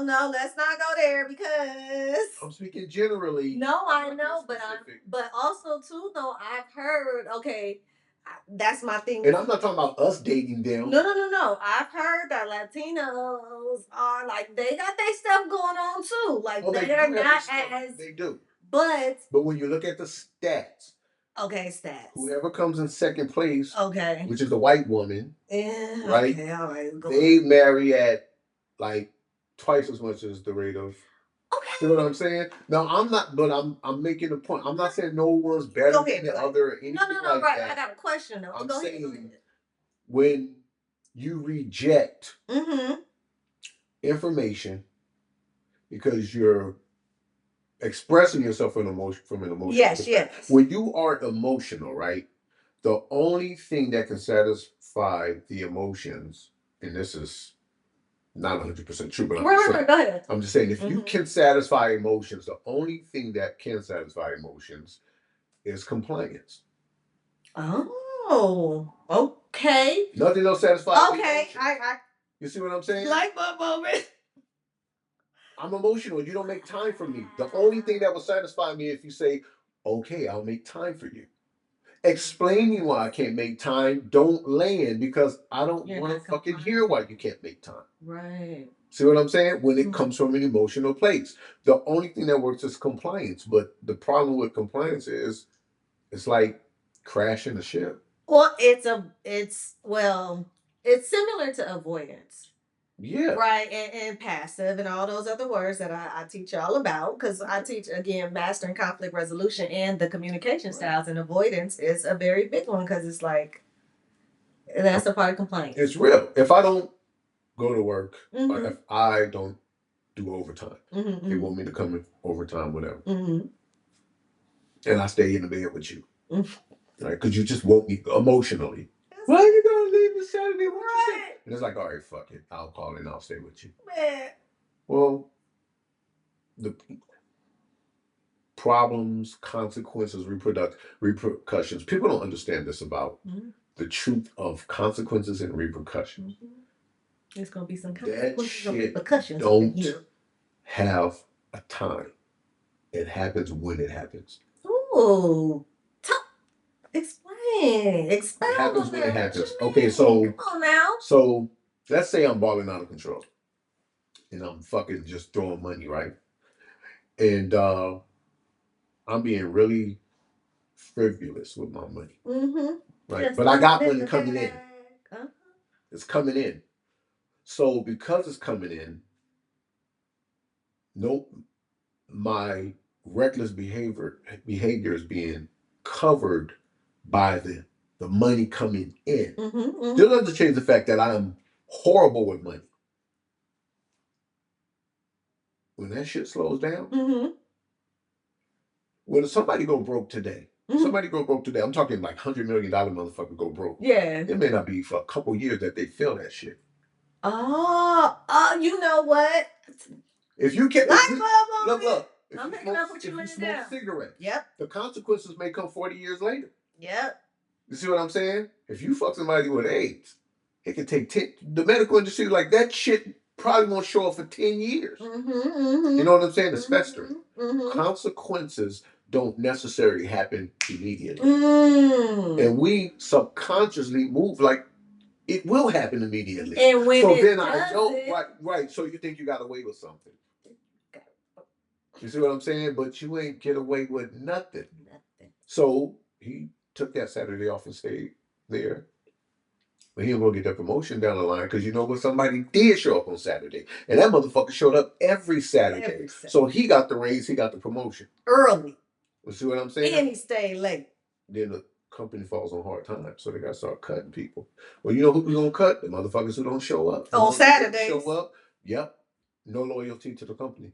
No, let's not go there because I'm speaking generally. No, I know, but also too though, I've heard. Okay, that's my thing. And I'm not talking about us dating them. No. I've heard that Latinos are like they got their stuff going on too. Like they're not as they do. But when you look at the stats, Okay, stats. Whoever comes in second place, okay, which is the white woman, yeah, right? Okay, all right. They marry at like twice as much as the rate of. Okay. See what I'm saying? No, I'm not, but I'm making a point. I'm not saying no one's better than the other or anything like right. that. I got a question though. I'm Go saying ahead. when you reject Mm-hmm. information because you're expressing yourself from an emotional Yes, perspective. yes. When you are emotional, right? The only thing that can satisfy the emotions, and this is not 100% true, but I'm just saying if you can satisfy emotions, the only thing that can satisfy emotions is compliance. Oh, okay. Nothing else satisfies. Okay, you see what I'm saying? Like my moment. I'm emotional. You don't make time for me. The only thing that will satisfy me if you say, okay, I'll make time for you. Explaining why I can't make time don't land because I don't want to fucking hear why you can't make time. Right. See what I'm saying? When it comes from an emotional place, the only thing that works is compliance. But the problem with compliance is it's like crashing a ship. Well, it's similar to avoidance. Yeah. Right. And passive and all those other words that I teach y'all about because I teach again mastering conflict resolution and the communication styles, and avoidance is a very big one because it's like that's a part of compliance. It's real. If I don't go to work, or if I don't do overtime, they want me to come in overtime, whatever, and I stay in the bed with you, right? Because you just woke me emotionally. Why are you gonna leave me Saturday? What you say? And it's like, all right, fuck it. I'll call and I'll stay with you. Man. Well, the problems, consequences, repercussions. People don't understand this about the truth of consequences and repercussions. There's gonna be some consequences and repercussions. Don't have a time. It happens when it happens. Ooh. Explain. Expound. It happens when it happens. Okay, so come on now. So let's say I'm balling out of control. And I'm fucking just throwing money, right? And I'm being really frivolous with my money. Right. Just but I got money coming in. It's coming in. So because it's coming in, nope, my reckless behavior is being covered by the money coming in. Still doesn't change the fact that I'm horrible with money. When that shit slows down, when somebody go broke today, somebody go broke today, I'm talking like $100 million motherfucker go broke. Yeah. It may not be for a couple years that they feel that shit. You know what? If you can, look. I'm picking up what you smoke cigarettes, yep, the consequences may come 40 years later. Yep. You see what I'm saying? If you fuck somebody with AIDS, it can take 10. The medical industry, like that shit, probably won't show up for 10 years. You know what I'm saying? It's festering. Consequences don't necessarily happen immediately, and we subconsciously move like it will happen immediately. And when so then I know, right. So you think you got away with something. You see what I'm saying? But you ain't get away with nothing. So he took that Saturday off and stayed there. But he ain't gonna get that promotion down the line because you know what? Somebody did show up on Saturday. And that motherfucker showed up every Saturday. So he got the raise, he got the promotion. Early. You see what I'm saying? And he stayed late. Then the company falls on hard times. So they gotta start cutting people. Well, you know who we gonna cut? The motherfuckers who don't show up. On Saturdays. Show up. Yep. No loyalty to the company.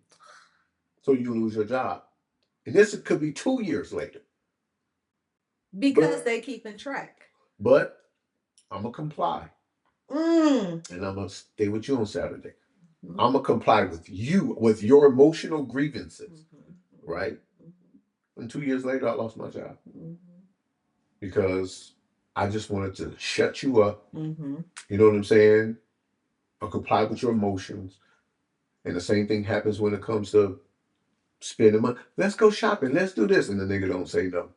So you lose your job. And this could be 2 years later. Because they keep in track. But I'm going to comply. And I'm going to stay with you on Saturday. I'm going to comply with you, with your emotional grievances. Right? And 2 years later, I lost my job. Because I just wanted to shut you up. You know what I'm saying? I'll comply with your emotions. And the same thing happens when it comes to spending money. Let's go shopping. Let's do this. And the nigga don't say no.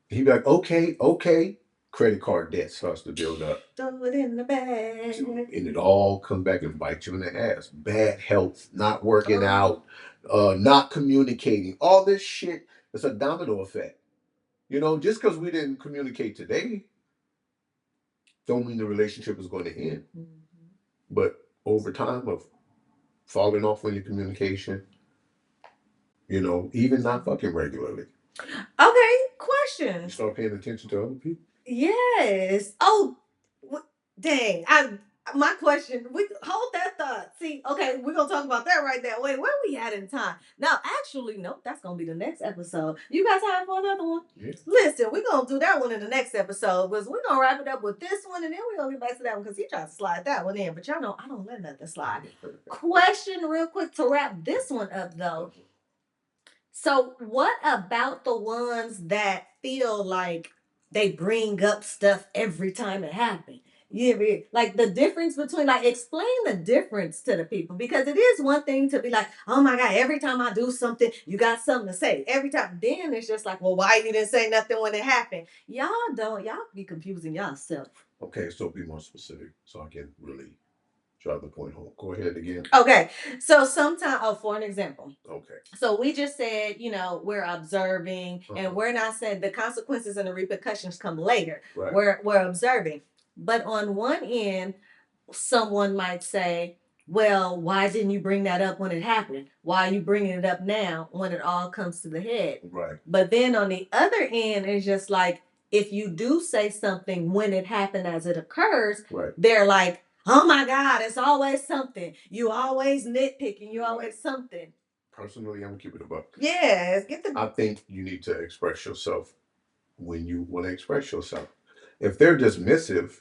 He be like, okay. Credit card debt starts to build up. Throw it in the bag. And it all comes back and bites you in the ass. Bad health, not working out, not communicating. All this shit is a domino effect. You know, just because we didn't communicate today, don't mean the relationship is going to end. Mm-hmm. But over time of falling off on your communication, you know, even not fucking regularly. Okay, question. You start paying attention to other people. Yes. Oh, dang. My question. We hold that thought. See, okay, we're gonna talk about that right there. Wait, where we at in time? Now, actually, nope. That's gonna be the next episode. You got time for another one? Yeah. Listen, we're gonna do that one in the next episode because we're gonna wrap it up with this one, and then we're gonna get back to that one because he tried to slide that one in. But y'all know I don't let nothing slide. Question, real quick, to wrap this one up though. So, what about the ones that feel like they bring up stuff every time it happens? Yeah, like the difference between, like, explain the difference to the people, because it is one thing to be like, oh my God, every time I do something, you got something to say. Every time, then it's just like, well, why you didn't say nothing when it happened? Y'all be confusing yourself. Okay, so be more specific so I can really drive the point home. Go ahead again. Okay, so sometimes, for an example. Okay. So we just said, we're observing, and we're not saying the consequences and the repercussions come later. Right. We're observing. But on one end, someone might say, well, why didn't you bring that up when it happened? Why are you bringing it up now when it all comes to the head? Right. But then on the other end, it's just like, if you do say something when it happened as it occurs, right, they're like, oh my God, it's always something. You always nitpicking. You always something. Personally, I'm gonna keep it a buck. Yes, I think you need to express yourself when you want to express yourself. If they're dismissive,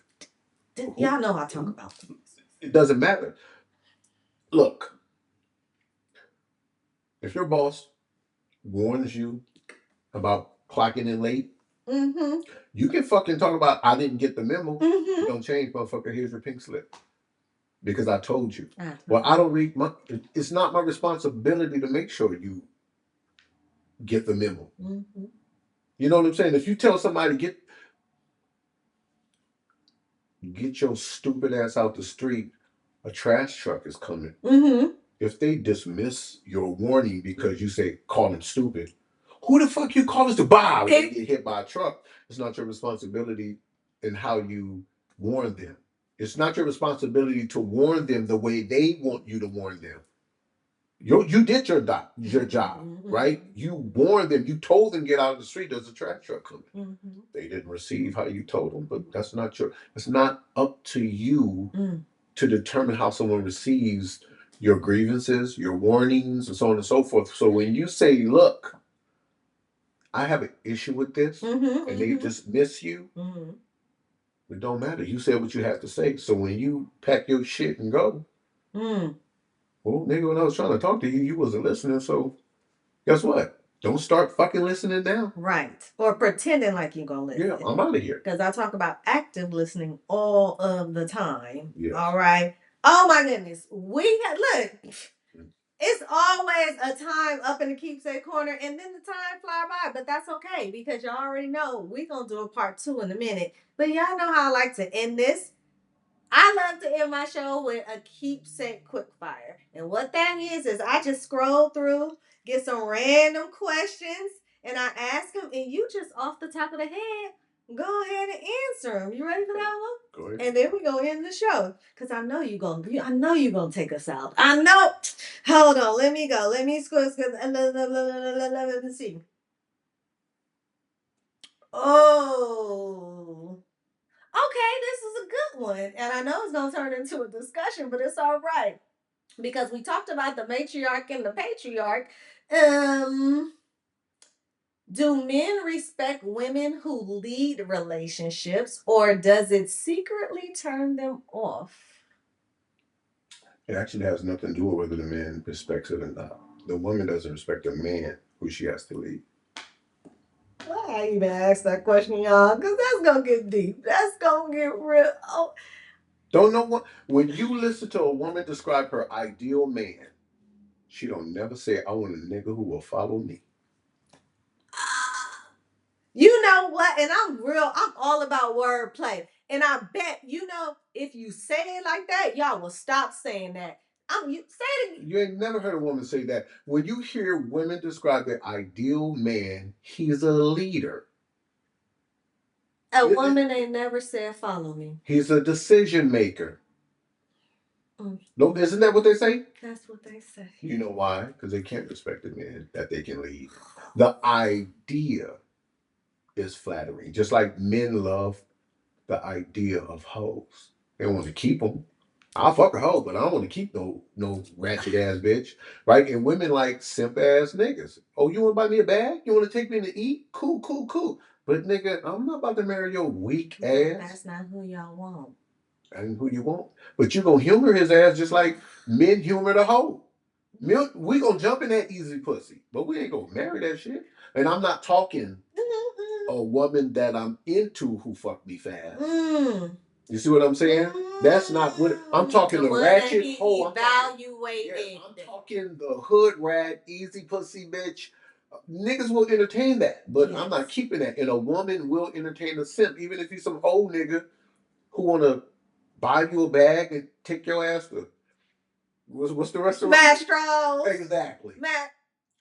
y'all know I talk about them. It doesn't matter. Look, if your boss warns you about clocking in late, mm-hmm, you can fucking talk about I didn't get the memo. Mm-hmm. Don't change, motherfucker. Here's your pink slip. Because I told you. Well, I don't read it's not my responsibility to make sure you get the memo. Mm-hmm. You know what I'm saying? If you tell somebody get your stupid ass out the street, a trash truck is coming. Mm-hmm. If they dismiss your warning because you say call him stupid, who the fuck you call us to buy when you get hit by a truck? It's not your responsibility in how you warn them. It's not your responsibility to warn them the way they want you to warn them. You did your job, mm-hmm, right? You warned them. You told them get out of the street. There's a trash truck coming. Mm-hmm. They didn't receive how you told them, but that's not it's not up to you to determine how someone receives your grievances, your warnings, and so on and so forth. So when you say, look, I have an issue with this, mm-hmm, and they dismiss you, mm-hmm, it don't matter. You said what you have to say. So when you pack your shit and go, well, nigga, when I was trying to talk to you, you wasn't listening. So guess what? Don't start fucking listening now. Right. Or pretending like you're going to listen. Yeah, I'm out of here. Because I talk about active listening all of the time. Yes. All right. Oh, my goodness. Look, it's always a time up in the keepsake corner, and then the time fly by. But that's okay, because y'all already know we're going to do a part 2 in a minute. But y'all know how I like to end this. I love to end my show with a keepsake quickfire. And what that is I just scroll through, get some random questions, and I ask them, and you just off the top of the head, go ahead and answer them. You ready for that one? Go ahead. And then we go end the show. Because I know you're gonna take us out. I know. Hold on, let me go. Let me score. Let me see. Oh. Okay, this is a good one. And I know it's going to turn into a discussion, but it's all right. Because we talked about the matriarch and the patriarch. Do men respect women who lead relationships, or does it secretly turn them off? It actually has nothing to do with whether the man respects it or not. The woman doesn't respect the man who she has to lead. Why I even ask that question, y'all? Because that's going to get deep. That's going to get real. Oh. Don't know what. When you listen to a woman describe her ideal man, she don't never say, I want a nigga who will follow me. You know what? And I'm all about wordplay. And I bet, if you say it like that, y'all will stop saying that. You ain't never heard a woman say that. When you hear women describe their ideal man, he's a leader. A woman ain't never said follow me. He's a decision maker. No, isn't that what they say? That's what they say. You know why? Because they can't respect a man that they can lead. The idea is flattering. Just like men love the idea of hoes. They want to keep them. I'll fuck a hoe, but I don't want to keep no ratchet ass bitch, right? And women like simp ass niggas. Oh, you want to buy me a bag? You want to take me to eat? Cool, cool, cool. But nigga, I'm not about to marry your weak ass. That's not who y'all want. And who you want? But you gonna humor his ass just like men humor the hoe. We gonna jump in that easy pussy, but we ain't gonna marry that shit. And I'm not talking a woman that I'm into who fuck me fast. You see what I'm saying? That's not what I'm talking. The ratchet hoe. I'm talking the hood rat, easy pussy bitch. Niggas will entertain that, but I'm not keeping that. And a woman will entertain a simp, even if he's some old nigga who wanna buy you a bag and take your ass to what's the restaurant? Mastros. Exactly.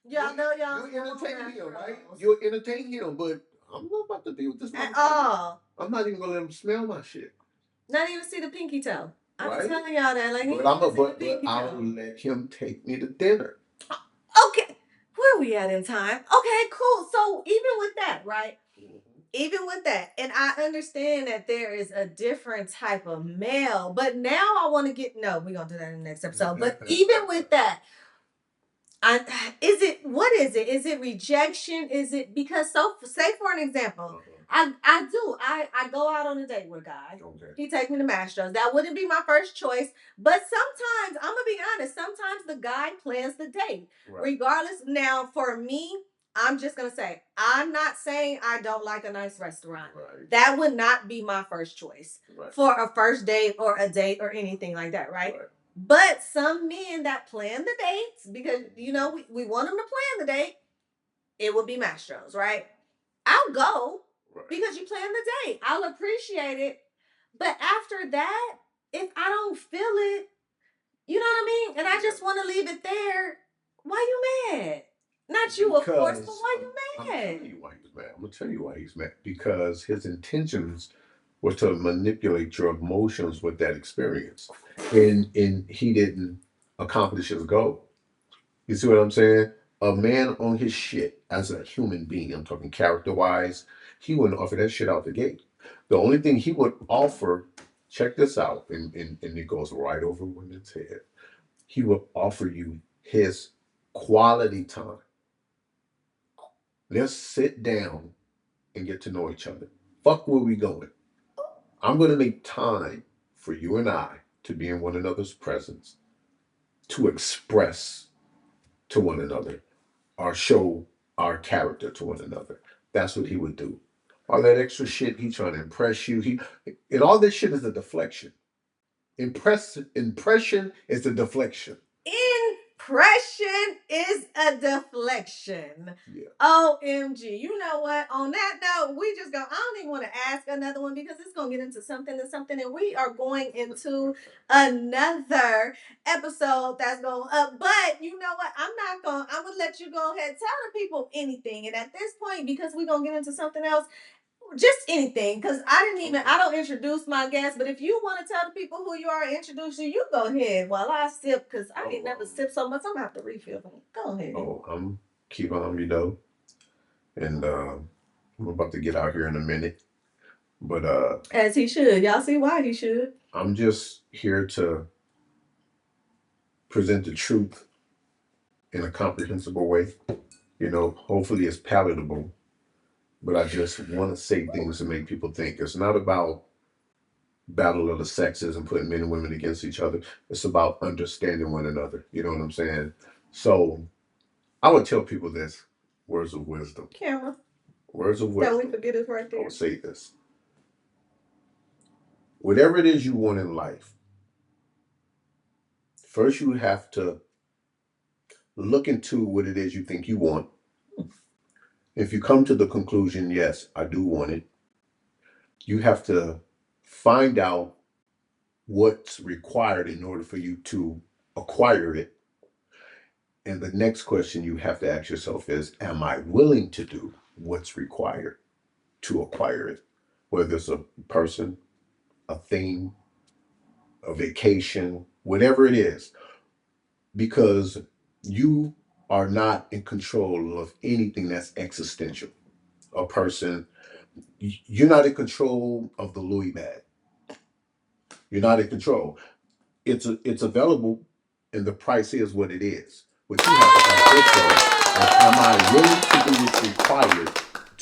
Y'all know y'all. You entertain him, right? You'll entertain him, but I'm not about to be with this at all. I'm not even gonna let him smell my shit. Not even see the pinky toe. I'm right? telling y'all that. Like, but I'll let him take me to dinner. Okay. Where are we at in time? Okay, cool. So even with that, right? Even with that, and I understand that there is a different type of male, but now I want to get no, we're gonna do that in the next episode. But even with that, what is it? Is it rejection? Is it because say for an example, I go out on a date with a guy. Okay. He take me to Mastros. That wouldn't be my first choice, but sometimes I'm gonna be honest. Sometimes the guy plans the date, regardless. Now for me, I'm just gonna say I'm not saying I don't like a nice restaurant. Right. That would not be my first choice for a first date or a date or anything like that, right? But some men that plan the dates, because we want them to plan the date, it would be Mastros, right? I'll go because you plan the date. I'll appreciate it. But after that, if I don't feel it, you know what I mean? And I just want to leave it there, why you mad? Not you, of course, but why you mad? I'm telling you why he's mad. I'm going to tell you why he's mad. Because his intentions were to manipulate your emotions with that experience. And he didn't accomplish his goal. You see what I'm saying? A man on his shit as a human being, I'm talking character-wise, he wouldn't offer that shit out the gate. The only thing he would offer, check this out, and it goes right over women's head. He would offer you his quality time. Let's sit down and get to know each other. Fuck where we going. I'm going to make time for you and I to be in one another's presence, to express to one another, or show our character to one another. That's what he would do. All that extra shit, he trying to impress you. And all this shit is a deflection. Impression is a deflection. Impression is a deflection. Yeah. OMG. You know what? On that note, I don't even want to ask another one because it's going to get into something, and we are going into another episode that's going up. But you know what? I'm going to let you go ahead, tell the people anything. And at this point, because we're going to get into something else, just anything, because I don't introduce my guests, but if you want to tell the people who you are, introduce you go ahead while I sip, because I ain't never sipped so much. I'm gonna have to refill them. Go ahead. I'm keep on, and I'm about to get out here in a minute, but as he should. Y'all see why he should. I'm just here to present the truth in a comprehensible way. Hopefully it's palatable, but I just want to say things to make people think. It's not about battle of the sexes and putting men and women against each other. It's about understanding one another. You know what I'm saying? So I would tell people this, words of wisdom. Camera. Words of wisdom. Don't we forget it right there. I would say this. Whatever it is you want in life, first you have to look into what it is you think you want. If you come to the conclusion, yes, I do want it, you have to find out what's required in order for you to acquire it. And the next question you have to ask yourself is, am I willing to do what's required to acquire it? whether it's a person, a thing, a vacation, whatever it is, because you are not in control of anything that's existential. A person, you're not in control of the Louis bag. You're not in control. It's available, and the price is what it is. But you have to ask yourself, am I willing to do what's required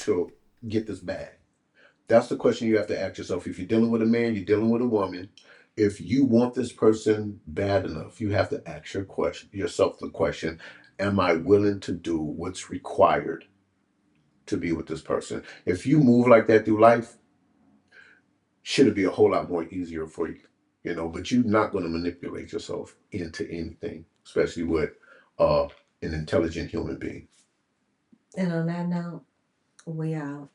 to get this bag? That's the question you have to ask yourself. If you're dealing with a man, you're dealing with a woman. If you want this person bad enough, you have to ask yourself the question: am I willing to do what's required to be with this person? If you move like that through life, should it be a whole lot more easier for you, But you're not going to manipulate yourself into anything, especially with uh, an intelligent human being. And on that note, we out.